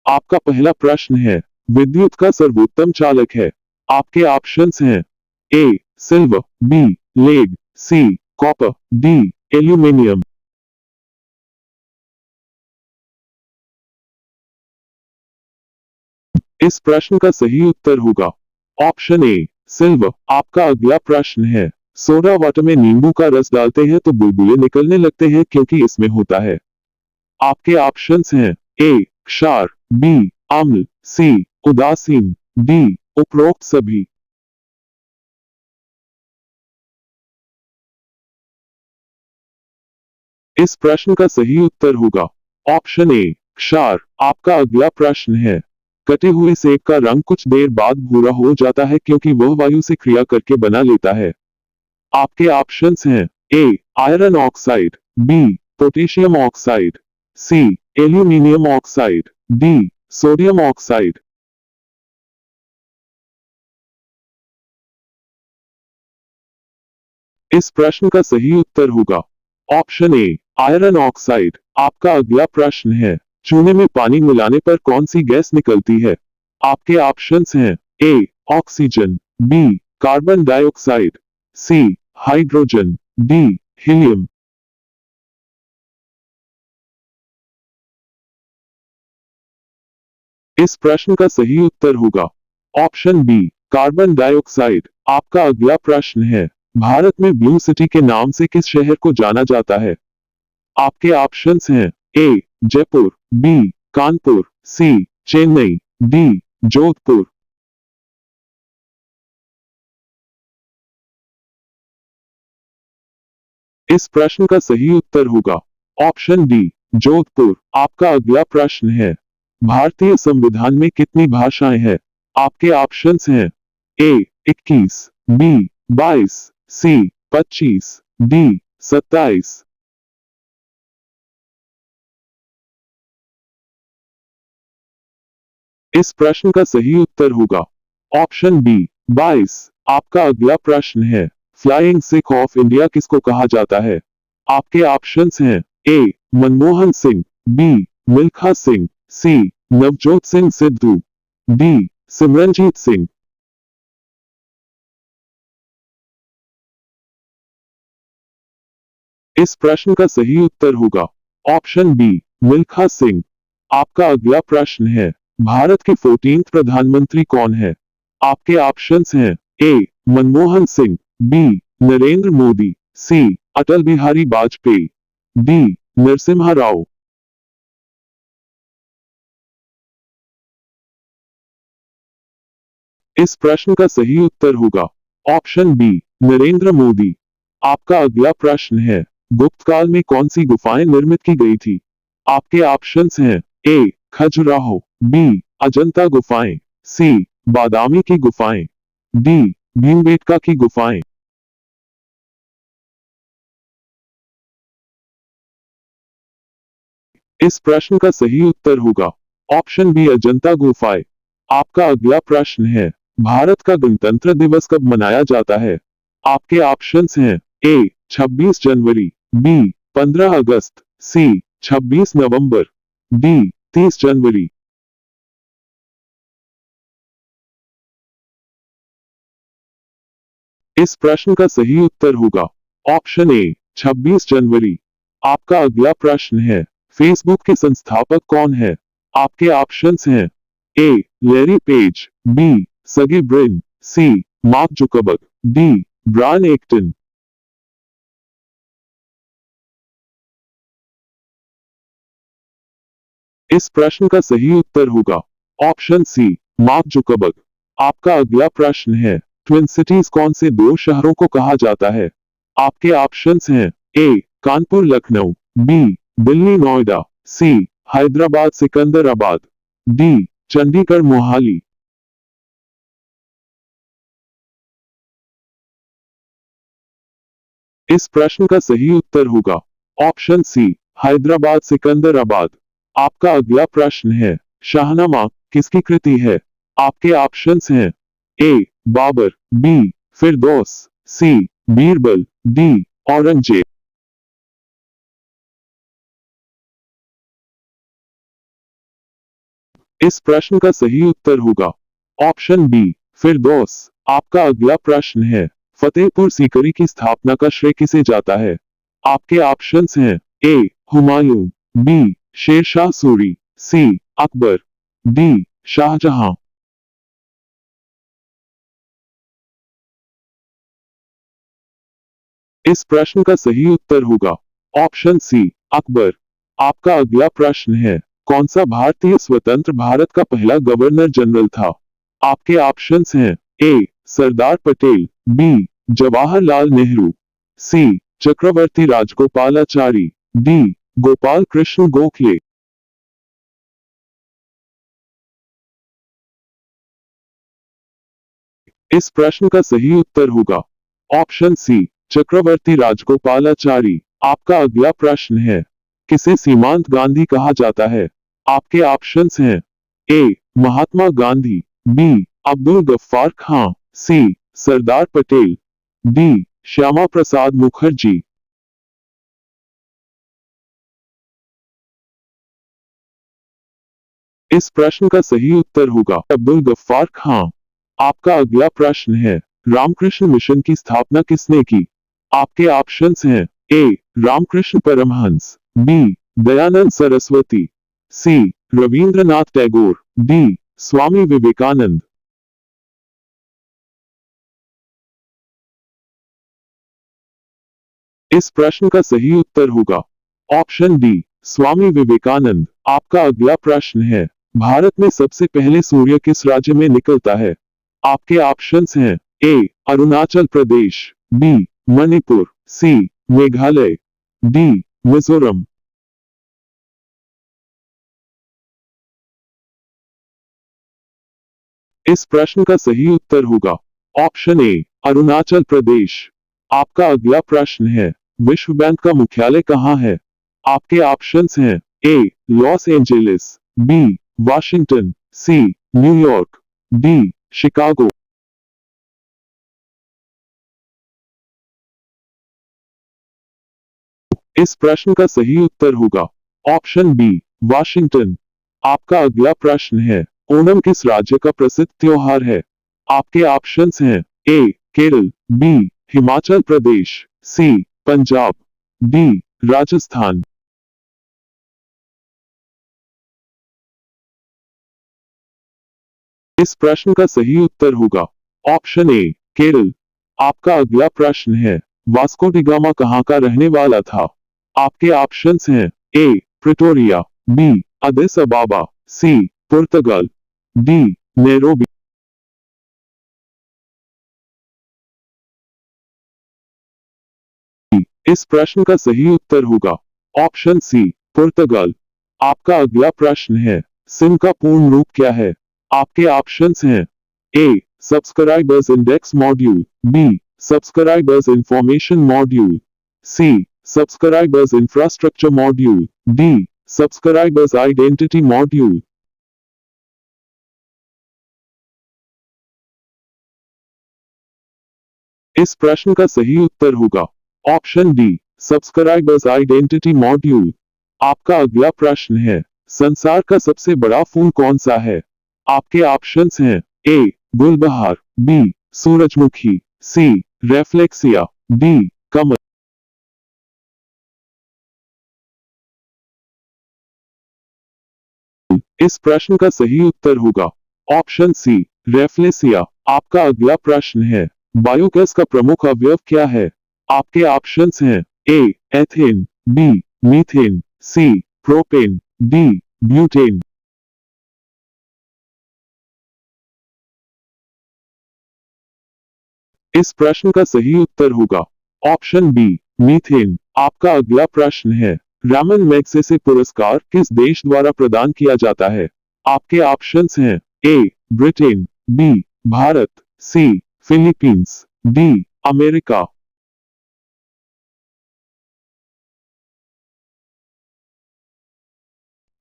आपका पहला प्रश्न है, विद्युत का सर्वोत्तम चालक है। आपके ऑप्शंस हैं A silver, B lead, C copper, D aluminium. इस प्रश्न का सही उत्तर होगा ऑप्शन ए सिल्वर। आपका अगला प्रश्न है, सोडा वाटर में नींबू का रस डालते हैं तो बुलबुले निकलने लगते हैं क्योंकि इसमें होता है। आपके ऑप्शंस हैं ए क्षार, बी अम्ल, सी उदासीन, डी उपरोक्त सभी। इस प्रश्न का सही उत्तर होगा ऑप्शन ए क्षार। आपका अगला प्रश्न है, कटे हुए सेब का रंग कुछ देर बाद भूरा हो जाता है क्योंकि वह वायु से क्रिया करके बना लेता है। आपके ऑप्शंस हैं A iron oxide, B potassium oxide, C aluminium oxide, D sodium oxide. इस प्रश्न का सही उत्तर होगा ऑप्शन ए आयरन ऑक्साइड। आपका अगला प्रश्न है, चूने में पानी मिलाने पर कौन सी गैस निकलती है। आपके ऑप्शंस हैं A oxygen, B carbon dioxide, C hydrogen, D helium. इस प्रश्न का सही उत्तर होगा ऑप्शन बी कार्बन डाइऑक्साइड। आपका अगला प्रश्न है, भारत में ब्लू सिटी के नाम से किस शहर को जाना जाता है। आपके ऑप्शंस हैं ए जयपुर, बी कानपुर, सी चेन्नई, डी जोधपुर। इस प्रश्न का सही उत्तर होगा ऑप्शन डी जोधपुर। आपका अगला प्रश्न है, भारतीय संविधान में कितनी भाषाएं हैं। आपके ऑप्शंस हैं ए 21, बी 22, सी 25, डी 27। इस प्रश्न का सही उत्तर होगा ऑप्शन बी 22। आपका अगला प्रश्न है, फ्लाइंग सिख ऑफ इंडिया किसको कहा जाता है। आपके ऑप्शंस हैं ए मनमोहन सिंह, बी मिल्खा सिंह, सी नवजोत सिंह सिद्धू, डी सिमरनजीत सिंह। इस प्रश्न का सही उत्तर होगा ऑप्शन बी मिल्खा सिंह। आपका अगला प्रश्न है, भारत के 14th प्रधानमंत्री कौन है। आपके ऑप्शंस हैं ए मनमोहन सिंह, बी नरेंद्र मोदी, सी अटल बिहारी वाजपेयी, डी नरसिम्हा राव। इस प्रश्न का सही उत्तर होगा ऑप्शन बी नरेंद्र मोदी। आपका अगला प्रश्न है, गुप्त काल में कौन सी गुफाएं निर्मित की गई थी। आपके ऑप्शंस हैं ए खजुराहो, बी अजंता गुफाएं, सी बादामी की गुफाएं, डी भीमबेटका की गुफाएं। इस प्रश्न का सही उत्तर होगा ऑप्शन बी अजंता गुफाएं। आपका अगला प्रश्न है, भारत का गणतंत्र दिवस कब मनाया जाता है। आपके ऑप्शंस हैं ए 26 जनवरी, बी 15 अगस्त, सी 26 नवंबर, डी 30 जनवरी। इस प्रश्न का सही उत्तर होगा ऑप्शन ए 26 जनवरी। आपका अगला प्रश्न है, फेसबुक के संस्थापक कौन है। आपके ऑप्शंस हैं A Larry Page, B Sergey Brin, C Mark Zuckerberg, D Brian Acton. इस प्रश्न का सही उत्तर होगा ऑप्शन सी मार्क जुकरबर्ग। आपका अगला प्रश्न है, ट्विन सिटीज कौन से दो शहरों को कहा जाता है। आपके ऑप्शंस हैं ए कानपुर लखनऊ, बी दिल्ली नोएडा, सी हैदराबाद सिकंदराबाद, डी चंडीगढ़ मोहाली। इस प्रश्न का सही उत्तर होगा ऑप्शन सी हैदराबाद सिकंदराबाद। आपका अगला प्रश्न है, शाहनामा किसकी कृति है। आपके ऑप्शंस हैं ए बाबर, बी फिरदौस, सी बीरबल, डी औरंगजेब। इस प्रश्न का सही उत्तर होगा ऑप्शन बी फिरदौस। आपका अगला प्रश्न है, फतेहपुर सीकरी की स्थापना का श्रेय किसे जाता है? आपके ऑप्शंस हैं ए हुमायूं, बी शेरशाह सूरी, सी अकबर, डी शाहजहां। इस प्रश्न का सही उत्तर होगा ऑप्शन सी अकबर। आपका अगला प्रश्न है, कौन सा भारतीय स्वतंत्र भारत का पहला गवर्नर जनरल था? आपके ऑप्शंस हैं ए सरदार पटेल, बी जवाहरलाल नेहरू, सी चक्रवर्ती राजगोपालाचारी, डी गोपाल कृष्ण गोखले। इस प्रश्न का सही उत्तर होगा ऑप्शन सी चक्रवर्ती राजगोपालाचारी। आपका अगला प्रश्न है, किसे सीमांत गांधी कहा जाता है? आपके ऑप्शंस हैं ए महात्मा गांधी, बी अब्दुल गफ्फार खां, सी सरदार पटेल, डी श्यामा प्रसाद मुखर्जी। इस प्रश्न का सही उत्तर होगा अब्दुल गफ्फार खां। आपका अगला प्रश्न है, रामकृष्ण मिशन की स्थापना किसने की? आपके ऑप्शंस हैं ए रामकृष्ण परमहंस, बी दयानंद सरस्वती, सी रविंद्रनाथ टैगोर, डी स्वामी विवेकानंद। इस प्रश्न का सही उत्तर होगा ऑप्शन डी स्वामी विवेकानंद। आपका अगला प्रश्न है, भारत में सबसे पहले सूर्य किस राज्य में निकलता है? आपके ऑप्शंस हैं ए अरुणाचल प्रदेश, बी मणिपुर, सी मेघालय, डी मिजोरम। इस प्रश्न का सही उत्तर होगा ऑप्शन ए अरुणाचल प्रदेश। आपका अगला प्रश्न है, विश्व बैंक का मुख्यालय कहाँ है? आपके ऑप्शंस हैं A Los Angeles, B Washington, C New York, D Chicago. इस प्रश्न का सही उत्तर होगा ऑप्शन बी वॉशिंगटन। आपका अगला प्रश्न है, ओणम किस राज्य का प्रसिद्ध त्योहार है? आपके ऑप्शंस हैं ए केरल, बी हिमाचल प्रदेश, सी पंजाब, डी राजस्थान। इस प्रश्न का सही उत्तर होगा ऑप्शन ए केरल। आपका अगला प्रश्न है, वास्को डी गामा कहाँ का रहने वाला था? आपके ऑप्शंस हैं ए प्रिटोरिया, बी अदिस अबाबा, सी पुर्तगाल, डी नैरोबी। इस प्रश्न का सही उत्तर होगा ऑप्शन सी पुर्तगाल। आपका अगला प्रश्न है, सिम का पूर्ण रूप क्या है? आपके ऑप्शंस हैं A subscribers index module, B subscribers information module, C subscribers infrastructure module, D subscribers identity module. इस प्रश्न का सही उत्तर होगा option D subscribers identity module. आपका अगला प्रश्न है, संसार का सबसे बड़ा फूल कौन सा है? आपके ऑप्शंस हैं ए गुलबहार, बी सूरजमुखी, सी रेफ्लेक्सिया, डी कमल। इस प्रश्न का सही उत्तर होगा ऑप्शन सी रेफ्लेसिया। आपका अगला प्रश्न है, बायोगैस का प्रमुख अवयव क्या है? आपके ऑप्शंस हैं ए एथेन, बी मीथेन, सी प्रोपेन, डी ब्यूटेन। इस प्रश्न का सही उत्तर होगा ऑप्शन बी मीथेन। आपका अगला प्रश्न है, रामन मैगसेसे पुरस्कार किस देश द्वारा प्रदान किया जाता है? आपके ऑप्शंस हैं ए ब्रिटेन, बी भारत, सी फिलीपींस, डी अमेरिका।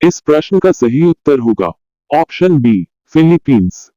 इस प्रश्न का सही उत्तर होगा ऑप्शन बी फिलीपींस।